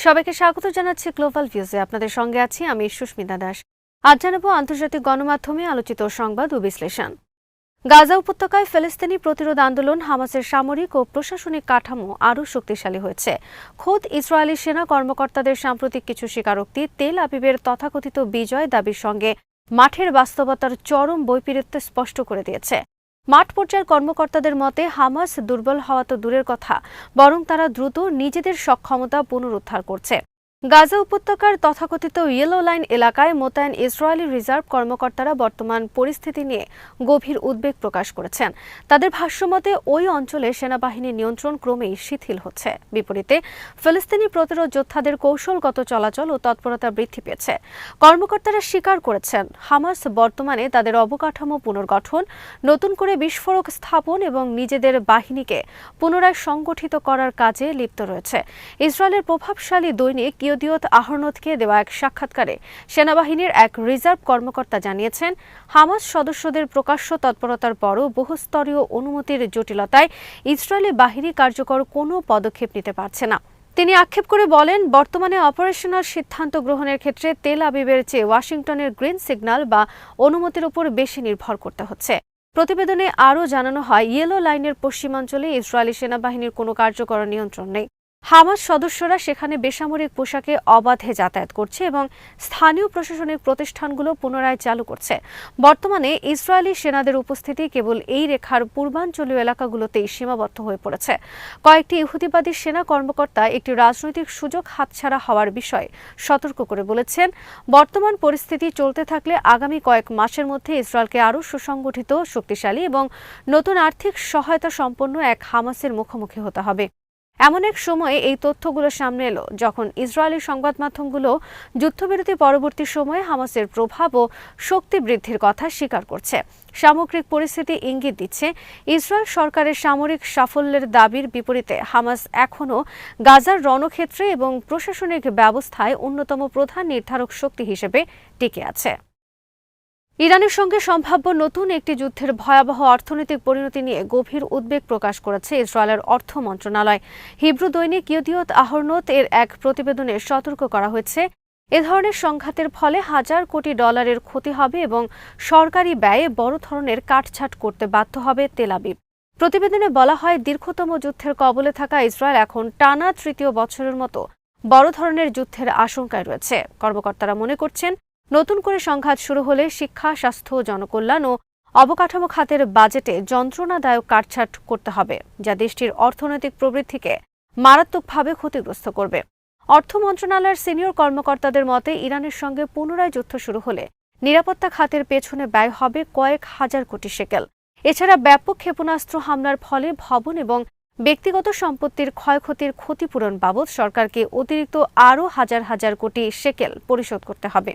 সবাইকে স্বাগত জানাচ্ছি গ্লোবাল ভিউজে। আপনাদের সঙ্গে আছি আমি সুস্মিতা দাস। আজ জানাবো আন্তর্জাতিক গণমাধ্যমে আলোচিত সংবাদ ও বিশ্লেষণ। গাজা উপত্যকায় ফিলিস্তিনি প্রতিরোধ আন্দোলন, হামাসের সামরিক ও প্রশাসনিক কাঠামো আরও শক্তিশালী হয়েছে। খোদ ইসরায়েলি সেনা কর্মকর্তাদের সাম্প্রতিক কিছু স্বীকারোক্তি তেল আবিবের তথাকথিত বিজয় দাবির সঙ্গে মাঠের বাস্তবতার চরম বৈপরীত্য স্পষ্ট করে দিয়েছে। মাঠ পর্যায়ের কর্মকর্তাদের মতে হামাস দুর্বল হওয়া তো দূরের কথা, বরং তারা দ্রুত নিজেদের সক্ষমতা পুনরুদ্ধার করছে। গাজা উপত্যকার তথাকথিত ইয়েলো লাইন এলাকায় মোতায়েন ইসরায়েলি রিজার্ভ কর্মকর্তারা বর্তমান পরিস্থিতি নিয়ে গভীর উদ্বেগ প্রকাশ করেছেন। তাদের ভাষ্যমতে ওই অঞ্চলে সেনাবাহিনীর নিয়ন্ত্রণ ক্রমেই শিথিল হচ্ছে। বিপরীতে ফিলিস্তিনি প্রতিরোধ যোদ্ধাদের কৌশলগত চলাচল ও তৎপরতা বৃদ্ধি পেয়েছে। কর্মকর্তারা স্বীকার করেছেন, হামাস বর্তমানে তাদের অবকাঠামো পুনর্গঠন, নতুন করে বিস্ফোরক স্থাপন এবং নিজেদের বাহিনীকে পুনরায় সংগঠিত করার কাজে লিপ্ত রয়েছে। ইসরায়েলের প্রভাবশালী দৈনিক ইয়েদিওত আহরনোথকে দেওয়া এক সাক্ষাৎকারে সেনাবাহিনীর এক রিজার্ভ কর্মকর্তা জানিয়েছেন, হামাস সদস্যদের প্রকাশ্য তৎপরতার পরও বহুস্তরীয় অনুমতির জটিলতায় ইসরায়েলি বাহিনী কার্যকর কোনো পদক্ষেপ নিতে পারছে না। তিনি আক্ষেপ করে বলেন, বর্তমানে অপারেশনাল সিদ্ধান্ত গ্রহণের ক্ষেত্রে তেল আবিবের চেয়ে ওয়াশিংটনের গ্রিন সিগন্যাল বা অনুমতির উপর বেশি নির্ভর করতে হচ্ছে। প্রতিবেদনে আরও জানানো হয়, ইয়েলো লাইনের পশ্চিমাঞ্চলে ইসরায়েলি সেনাবাহিনীর কোনো কার্যকর নিয়ন্ত্রণ নেই। হামাস সদস্যরা সেখানে বেসামরিক পোশাকে অবাধে যাতায়াত করছে এবং স্থানীয় প্রশাসনিক প্রতিষ্ঠানগুলো পুনরায় চালু করছে। বর্তমানে ইসরায়েলি সেনাদের উপস্থিতি কেবল এই রেখার পূর্বাঞ্চলীয় এলাকাগুলোতেই সীমাবদ্ধ হয়ে পড়েছে। কয়েকটি ইহুদিবাদী সেনা কর্মকর্তা একটি রাজনৈতিক সুযোগ হাতছাড়া হওয়ার বিষয়ে সতর্ক করে বলেছেন, বর্তমান পরিস্থিতি চলতে থাকলে আগামী কয়েক মাসের মধ্যে ইসরায়েলকে আরও সুসংগঠিত, শক্তিশালী এবং নতুন আর্থিক সহায়তা সম্পন্ন এক হামাসের মুখোমুখি হতে হবে। এমন এক সময়ে এই তথ্যগুলো সামনে এলো যখন ইসরায়েলি সংবাদ মাধ্যমগুলো যুদ্ধবিরতি পরবর্তী সময়ে হামাসের প্রভাব ও শক্তি বৃদ্ধির কথা স্বীকার করছে। সামগ্রিক পরিস্থিতি ইঙ্গিত দিচ্ছে, ইসরায়েল সরকারের সামরিক সাফল্যের দাবির বিপরীতে হামাস এখনও গাজার রণক্ষেত্রে এবং প্রশাসনিক ব্যবস্থায় অন্যতম প্রধান নির্ধারক শক্তি হিসেবে টিকে আছে। ইরানের সঙ্গে সম্ভাব্য নতুন একটি যুদ্ধের ভয়াবহ অর্থনৈতিক পরিণতি নিয়ে গভীর উদ্বেগ প্রকাশ করেছে ইসরায়েলের অর্থ মন্ত্রণালয়। হিব্রু দৈনিক ইয়েদিওত আহরনোথ এর এক প্রতিবেদনে সতর্ক করা হয়েছে, এ ধরনের সংঘাতের ফলে হাজার কোটি ডলারের ক্ষতি হবে এবং সরকারি ব্যয়ে বড় ধরনের কাটছাঁট করতে বাধ্য হবে তেল আবিব। প্রতিবেদনে বলা হয়, দীর্ঘতম যুদ্ধের কবলে থাকা ইসরায়েল এখন টানা তৃতীয় বছরের মতো বড় ধরনের যুদ্ধের আশঙ্কায় রয়েছে। কর্মকর্তারা মনে করছেন, নতুন করে সংঘাত শুরু হলে শিক্ষা, স্বাস্থ্য, জনকল্যাণ ও অবকাঠামো খাতের বাজেটে যন্ত্রণাদায়ক কাটছাঁট করতে হবে, যা দেশটির অর্থনৈতিক প্রবৃদ্ধিকে মারাত্মকভাবে ক্ষতিগ্রস্ত করবে। অর্থ মন্ত্রণালয়ের সিনিয়র কর্মকর্তাদের মতে, ইরানের সঙ্গে পুনরায় যুদ্ধ শুরু হলে নিরাপত্তা খাতের পেছনে ব্যয় হবে কয়েক হাজার কোটি শেকেল। এছাড়া ব্যাপক ক্ষেপণাস্ত্র হামলার ফলে ভবন এবং ব্যক্তিগত সম্পত্তির ক্ষয়ক্ষতির ক্ষতিপূরণ বাবদ সরকারকে অতিরিক্ত আরও হাজার হাজার কোটি শেকেল পরিশোধ করতে হবে।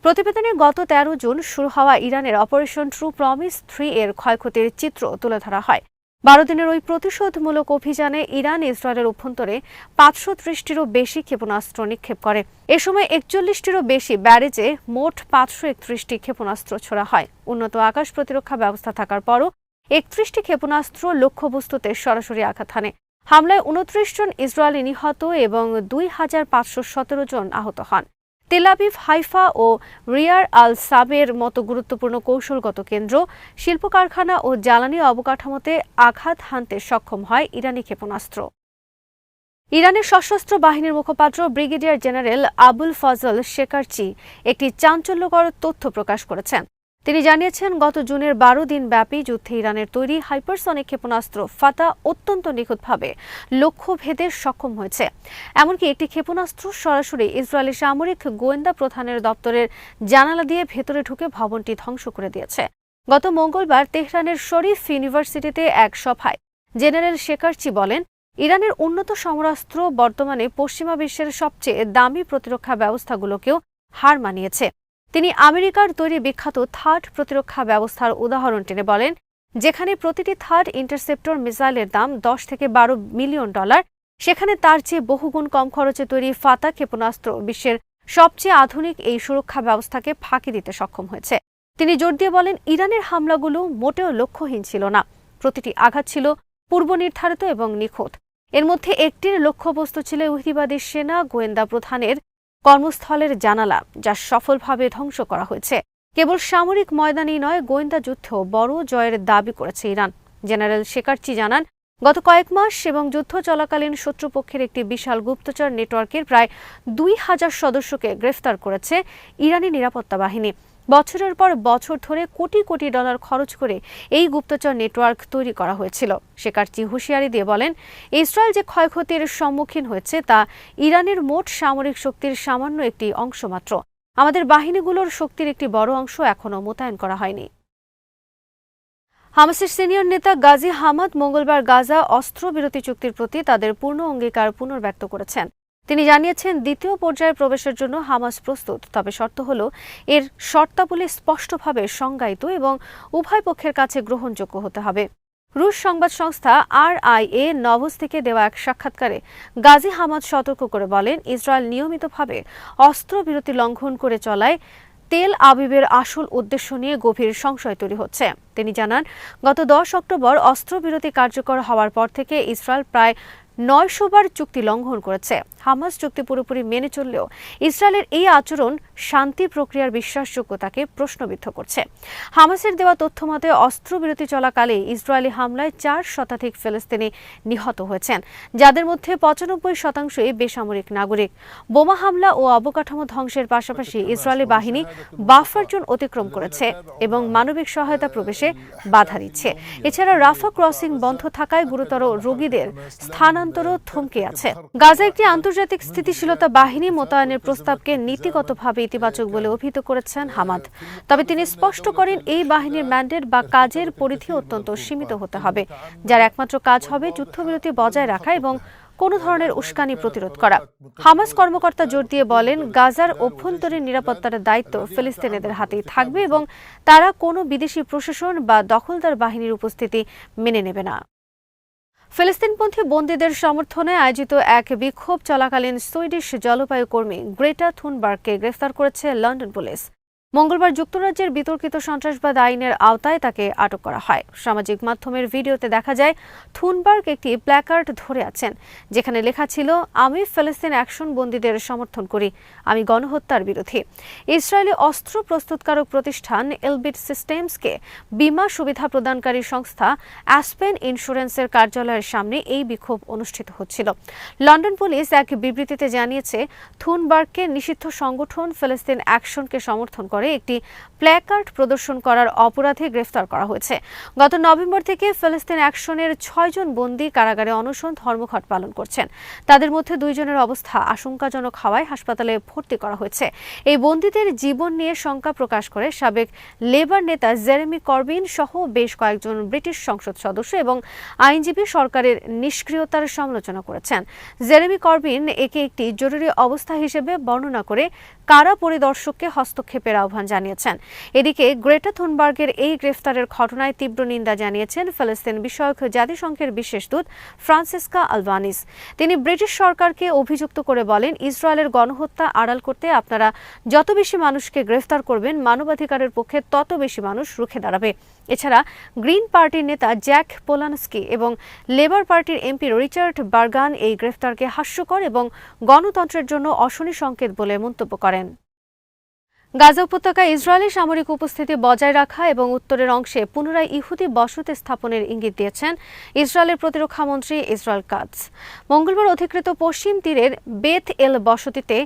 প্রতিবেদনে গত 13 জুন শুরু হওয়া ইরানের অপারেশন ট্রু প্রমিস 3 এর ক্ষয়ক্ষতির চিত্র তুলে ধরা হয়। 12 দিনের ওই প্রতিশোধমূলক অভিযানে ইরান ইসরায়েলের অভ্যন্তরে 530টিরও বেশি ক্ষেপণাস্ত্র নিক্ষেপ করে। এ সময় 41টিরও বেশি ব্যারেজে মোট 531টি ক্ষেপণাস্ত্র ছোড়া হয়। উন্নত আকাশ প্রতিরক্ষা ব্যবস্থা থাকার পরও 31টি ক্ষেপণাস্ত্র লক্ষ্যবস্তুতে সরাসরি আঘাত হানে। হামলায় 29 জন ইসরায়েলি নিহত এবং 2517 জন আহত হন। তেল আবিব, হাইফা ও রিয়ার আল সাবের মতো গুরুত্বপূর্ণ কৌশলগত কেন্দ্র, শিল্প কারখানা ও জ্বালানি অবকাঠামোতে আঘাত হানতে সক্ষম হয় ইরানি ক্ষেপণাস্ত্র। ইরানের সশস্ত্র বাহিনীর মুখপাত্র ব্রিগেডিয়ার জেনারেল আবুল ফজল শেকারচি একটি চাঞ্চল্যকর তথ্য প্রকাশ করেছেন। তিনি জানিয়েছেন, গত জুনের 12 দিন ব্যাপী যুদ্ধে ইরানের তৈরি হাইপারসনিক ক্ষেপণাস্ত্র ফাতা অত্যন্ত নিখুঁতভাবে লক্ষ্য ভেদে সক্ষম হয়েছে। এমনকি একটি ক্ষেপণাস্ত্র সরাসরি ইসরায়েলি সামরিক গোয়েন্দা প্রধানের দপ্তরের জানালা দিয়ে ভেতরে ঢুকে ভবনটি ধ্বংস করে দিয়েছে। গত মঙ্গলবার তেহরানের শরীফ ইউনিভার্সিটিতে এক সভায় জেনারেল শেকারচি বলেন, ইরানের উন্নত সমরাস্ত্র বর্তমানে পশ্চিমা বিশ্বের সবচেয়ে দামি প্রতিরক্ষা ব্যবস্থাগুলোকেও হার মানিয়েছে। তিনি আমেরিকার তৈরি বিখ্যাত থার্ড প্রতিরক্ষা ব্যবস্থার উদাহরণ টেনে বলেন, যেখানে প্রতিটি থার্ড ইন্টারসেপ্টর মিসাইলের দাম 10 থেকে 12 মিলিয়ন ডলার, সেখানে তার চেয়ে বহুগুণ কম খরচে তৈরি ফাতা ক্ষেপণাস্ত্র বিশ্বের সবচেয়ে আধুনিক এই সুরক্ষা ব্যবস্থাকে ফাঁকি দিতে সক্ষম হয়েছে। তিনি জোর দিয়ে বলেন, ইরানের হামলাগুলো মোটেও লক্ষ্যহীন ছিল না, প্রতিটি আঘাত ছিল পূর্ব নির্ধারিত এবং নিখুঁত। এর মধ্যে একটির লক্ষ্যবস্তু ছিল ইহুদিবাদী সেনা গোয়েন্দা প্রধানের কর্মস্থলের জানালা, যা সফলভাবে ধ্বংস করা হয়েছে। কেবল সামরিক ময়দানেই নয়, গোয়েন্দা যুদ্ধেও বড় জয়ের দাবি করেছে ইরান। জেনারেল শেকারচি জানান, গত কয়েক মাস এবং যুদ্ধ চলাকালীন শত্রুপক্ষের একটি বিশাল গুপ্তচর নেটওয়ার্কের প্রায় ২,০০০ সদস্যকে গ্রেফতার করেছে ইরানি নিরাপত্তা বাহিনী। বছরের পর বছর ধরে কোটি কোটি ডলার খরচ করে এই গুপ্তচর নেটওয়ার্ক তৈরি করা হয়েছিল। শেকারচি হুঁশিয়ারি দিয়ে বলেন, ইসরায়েল যে ক্ষয়ক্ষতির সম্মুখীন হয়েছে তা ইরানের মোট সামরিক শক্তির সামান্য একটি অংশ মাত্র। আমাদের বাহিনীগুলোর শক্তির একটি বড় অংশ এখনও মোতায়েন করা হয়নি। হামাসের সিনিয়র নেতা গাজী হামাদ মঙ্গলবার গাজা অস্ত্রবিরতি চুক্তির প্রতি তাদের পূর্ণ অঙ্গীকার পুনর্ব্যক্ত করেছেন। তিনি জানিয়েছেন, দ্বিতীয় পর্যায়ে প্রবেশের জন্য হামাস প্রস্তুত, তবে শর্ত হল এর শর্তাবলী স্পষ্টভাবে সংজ্ঞায়িত এবং উভয় পক্ষের কাছে গ্রহণযোগ্য হতে হবে। রুশ সংবাদ সংস্থা RIA নভোস্তিকে দেওয়া এক সাক্ষাৎকারে গাজী হামাদ সতর্ক করে বলেন, ইসরায়েল নিয়মিতভাবে অস্ত্রবিরতি লঙ্ঘন করে চলায় তেল আবিবের আসল উদ্দেশ্য নিয়ে গভীর সংশয় তৈরি হচ্ছে। তিনি জানান, গত 10 অক্টোবর অস্ত্রবিরতি কার্যকর হওয়ার পর থেকে ইসরায়েল প্রায় 900 বার চুক্তি লঙ্ঘন করেছে। হামাস চুক্তি পুরোপুরি মেনে চললেও ইসরায়েলের এই আচরণ শান্তি প্রক্রিয়ার বিশ্বাসযোগ্যতাকে প্রশ্নবিদ্ধ করছে। হামাসের দেওয়া তথ্যমতে অস্ত্রবিরতি চলাকালে ইসরায়েলি হামলায় 4 শতাধিক ফিলিস্তিনি নিহত হয়েছেন, যাদের মধ্যে 95% বেসামরিক নাগরিক। বোমা হামলা ও অবকাঠামো ধ্বংসের পাশাপাশি ইসরায়েলি বাহিনী বাফার জোন অতিক্রম করেছে এবং মানবিক সহায়তা প্রবেশে বাধা দিচ্ছে। এছাড়া রাফা ক্রসিং বন্ধ থাকায় গুরুতর রোগীদের স্থানান্তরও থমকে আছে। গাজা একটি আন্তর্জাতিক স্থিতিশীলতা বাহিনী মোতায়েনের প্রস্তাবকে নীতিগতভাবে ইতিবাচক বলে অভিহিত করেছেন হামাদ। তবে তিনি স্পষ্ট করেন, এই বাহিনীর ম্যান্ডেট বা কাজের পরিধি অত্যন্ত সীমিত হতে হবে, যার একমাত্র কাজ হবে যুদ্ধবিরতি বজায় রাখা এবং কোনো ধরনের উস্কানি প্রতিরোধ করা। হামাস কর্মকর্তা জোর দিয়ে বলেন, গাজার অভ্যন্তরীণ নিরাপত্তার দায়িত্ব ফিলিস্তিনিদের হাতেই থাকবে এবং তারা কোনো বিদেশি প্রশাসন বা দখলদার বাহিনীর উপস্থিতি মেনে নেবে না। ফিলিস্তিনপন্থী বন্দীদের সমর্থনে আয়োজিত এক বিক্ষোভ চলাকালীন সুইডিশ জলবায়ু কর্মী গ্রেটা থুনবার্গকে গ্রেফতার করেছে লন্ডন পুলিশ। মঙ্গলবার যুক্তরাজ্যের বিতর্কিত সন্ত্রাসবাদ আইনের আওতায় তাকে আটক করা হয়। সামাজিক মাধ্যমের ভিডিওতে দেখা যায়, থুনবার্গ একটি প্ল্যাকার্ড ধরে আছেন, যেখানে লেখা ছিল, আমি ফিলিস্তিন অ্যাকশন বন্দীদের সমর্থন করি, আমি গণহত্যার বিরোধী। ইসরায়েলি অস্ত্র প্রস্তুতকারক প্রতিষ্ঠান এলবিট সিস্টেমসকে বীমা সুবিধা প্রদানকারী সংস্থা অ্যাসপেন ইন্স্যুরেন্সের কার্যালয়ের সামনে এই বিক্ষোভ অনুষ্ঠিত হচ্ছিল। লন্ডন পুলিশ এক বিবৃতিতে জানিয়েছে, থুনবার্গকে নিষিদ্ধ সংগঠন ফিলিস্তিন অ্যাকশনকে সমর্থন করে একটি প্ল্যাকার্ড প্রদর্শন করার অপরাধে গ্রেফতার করা হয়েছে। গত নভেম্বর থেকে ফিলিস্তিন অ্যাকশনের 6 জন বন্দী কারাগারে অনশন ধর্মঘট পালন করছেন। তাদের মধ্যে 2 জনের অবস্থা আশঙ্কাজনক হওয়ায় হাসপাতালে ভর্তি করা হয়েছে। এই বন্দীদের জীবন নিয়ে শঙ্কা প্রকাশ করে সাবেক লেবার নেতা জেরেমি করবিন সহ বেশ কয়েকজন ব্রিটিশ সংসদ সদস্য এবং আইনজীবী সরকারের নিষ্ক্রিয়তার সমালোচনা করেছেন। জেরেমি করবিন একে একটি জরুরি অবস্থা হিসেবে বর্ণনা করে কারা পরিদর্শককে হস্তক্ষেপের আহ্বান জানিয়েছেন। এদিকে গ্রেটা থুনবার্গের এই গ্রেফতারের ঘটনায় তীব্র নিন্দা জানিয়েছেন ফিলিস্তিন বিষয়ক জাতিসংঘের বিশেষ দূত ফ্রান্সিসকা আলবানিজ। তিনি ব্রিটিশ সরকারকে অভিযুক্ত করে বলেন, ইসরায়েলের গণহত্যা আড়াল করতে আপনারা যত বেশি মানুষকে গ্রেফতার করবেন, মানবাধিকারের পক্ষে তত বেশি মানুষ রুখে দাঁড়াবে। এছাড়া গ্রিন পার্টির নেতা জ্যাক পোলানস্কি এবং লেবার পার্টির এমপি রিচার্ড বার্গান এই গ্রেফতারকে হাস্যকর এবং গণতন্ত্রের জন্য অশনি সংকেত বলে মন্তব্য করেন। গাজা উপত্যকায় ইসরায়েলি সামরিক উপস্থিতি বজায় রাখা এবং উত্তরের অংশে পুনরায় ইহুদি বসতি স্থাপনের ইঙ্গিত দিয়েছেন ইসরায়েলের প্রতিরক্ষামন্ত্রী ইসরায়েল কাটজ। মঙ্গলবার অধিকৃত পশ্চিম তীরের বেথ এল বসতিতে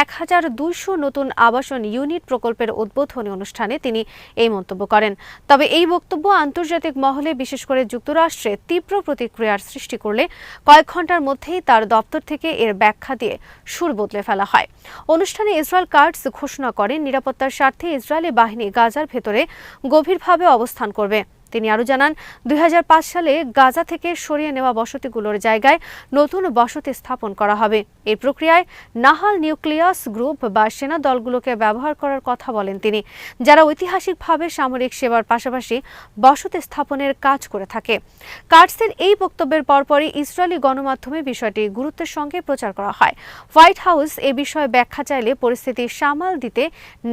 1200 নতুন আবাসন ইউনিট প্রকল্পের উদ্বোধনী অনুষ্ঠানে তিনি এই মন্তব্য করেন। তবে এই বক্তব্য আন্তর্জাতিক মহলে, বিশেষ করে যুক্তরাষ্ট্রে তীব্র প্রতিক্রিয়ার সৃষ্টি করলে কয়েক ঘন্টার মধ্যেই তার দপ্তর থেকে এর ব্যাখ্যা দিয়ে সুর বদলে ফেলা হয়। অনুষ্ঠানে ইসরায়েল কাটজ ঘোষণা করেন, নিরাপত্তার স্বার্থে ইসরায়েলি বাহিনী গাজার ভেতরে গভীরভাবে অবস্থান করবে। তিনি আরও জানান, 2005 সালে গাজা থেকে সরিয়ে নেওয়া বসতিগুলোর জায়গায় নতুন বসতি স্থাপন করা হবে। এই প্রক্রিয়ায় নাহাল নিউক্লিয়াস গ্রুপ বা সেনা দলগুলোকে ব্যবহার করার কথা বলেন তিনি, যারা ঐতিহাসিকভাবে সামরিক সেবার পাশাপাশি বসতি স্থাপনের কাজ করে থাকে। কাটসের এই বক্তব্যের পরপরই ইসরায়েলি গণমাধ্যমে বিষয়টি গুরুত্বের সঙ্গে প্রচার করা হয়। হোয়াইট হাউস এ বিষয়ে ব্যাখ্যা চাইলে পরিস্থিতি সামাল দিতে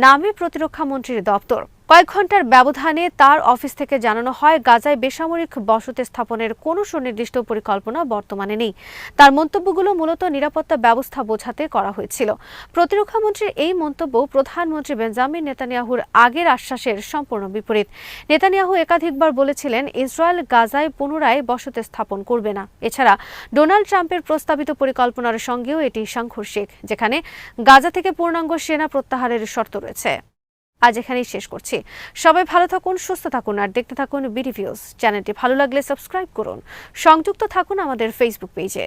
নামে প্রতিরক্ষা মন্ত্রীর দপ্তর। কয়েক ঘন্টার ব্যবধানে তার অফিস থেকে জানানো হয় গাজায় বেসামরিক বসতি স্থাপনের কোনো সুনির্দিষ্ট পরিকল্পনা বর্তমানে নেই। তার মন্তব্যগুলো মূলত নিরাপত্তা ব্যবস্থা বোঝাতে করা হয়েছিল। প্রতিরক্ষামন্ত্রীর এই মন্তব্য প্রধানমন্ত্রী বেঞ্জামিন নেতানিয়াহুর আগের আশ্বাসের সম্পূর্ণ বিপরীত। নেতানিয়াহু একাধিকবার বলেছিলেন ইসরায়েল গাজায় পুনরায় বসতি স্থাপন করবে না। এছাড়া ডোনাল্ড ট্রাম্পের প্রস্তাবিত পরিকল্পনার সঙ্গেও এটি সাংঘর্ষিক, যেখানে গাজা থেকে পূর্ণাঙ্গ সেনা প্রত্যাহারের শর্ত রয়েছে। আজ এখানেই শেষ করছি। সবাই ভালো থাকুন, সুস্থ থাকুন আর দেখতে থাকুন বিডি ভিউজ। চ্যানেলটি ভালো লাগলে সাবস্ক্রাইব করুন। সংযুক্ত থাকুন আমাদের ফেসবুক পেজে।